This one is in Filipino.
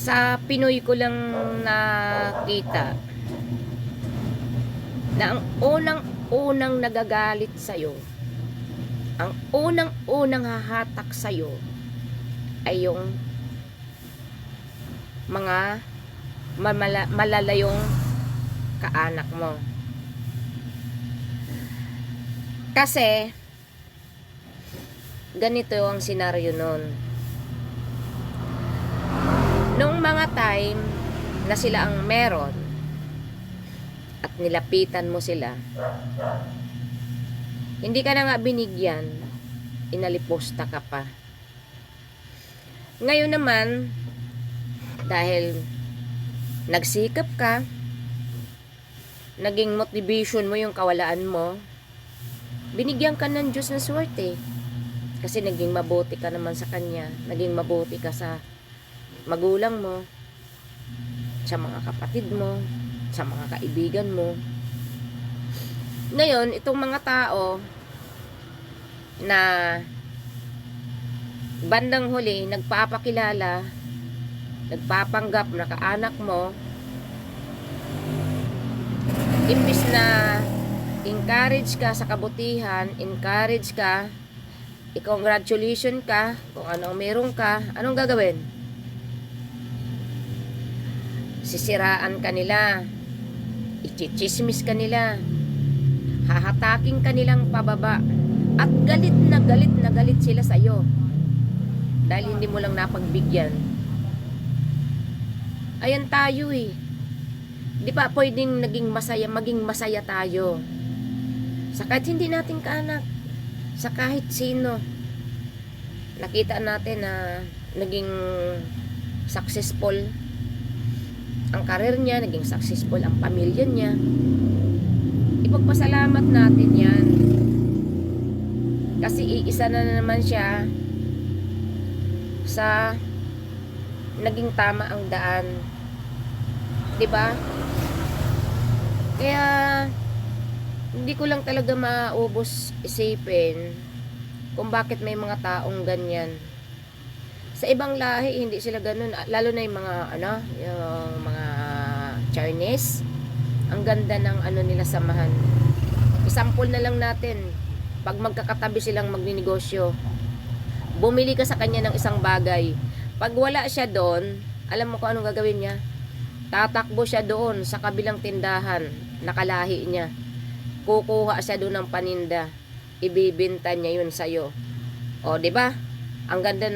Sa Pinoy ko lang nakita na ang unang-unang nagagalit sa'yo, ang unang-unang hahatak sa'yo ay yung mga malalayong kaanak mo. Kasi ganito ang senaryo nun. Nung mga time na sila ang meron at nilapitan mo sila, hindi ka na nga binigyan, inaliposta ka pa. Ngayon naman, dahil nagsikap ka, naging motivation mo yung kawalaan mo, binigyan ka ng Diyos ng swerte. Kasi naging mabuti ka naman sa Kanya, naging mabuti ka sa magulang mo, sa mga kapatid mo, sa mga kaibigan mo. Ngayon, itong mga tao na bandang huli nagpapakilala, nagpapanggap na kaanak mo, imbis na encourage ka sa kabutihan, encourage ka, i-congratulation ka kung ano meron ka, anong gagawin? Sisiraan ka nila, ichichismis ka nila, hahataking ka nilang pababa, at galit na galit na galit sila sa'yo dahil hindi mo lang napagbigyan. Ayan tayo eh. Di ba pwedeng maging masaya tayo sa kahit hindi natin kaanak, sa kahit sino. Nakita natin na naging successful ang karir niya, naging successful ang pamilya niya. Ipagpasalamat natin yan. Kasi iisa na naman siya sa naging tama ang daan. Diba? Kaya hindi ko lang talaga maubos isipin kung bakit may mga taong ganyan. Sa ibang lahi hindi sila ganun, lalo na yung mga yung mga Chinese. Ang ganda ng nila samahan. Isampol na lang natin. Pag magkakatabi silang magninegosyo, bumili ka sa kanya ng isang bagay. Pag wala siya doon, alam mo kung anong gagawin niya? Tatakbo siya doon sa kabilang tindahan, nakalahi niya. Kukuha siya doon ng paninda. Ibibenta niya yun sa'yo. O, di ba? Ang ganda ng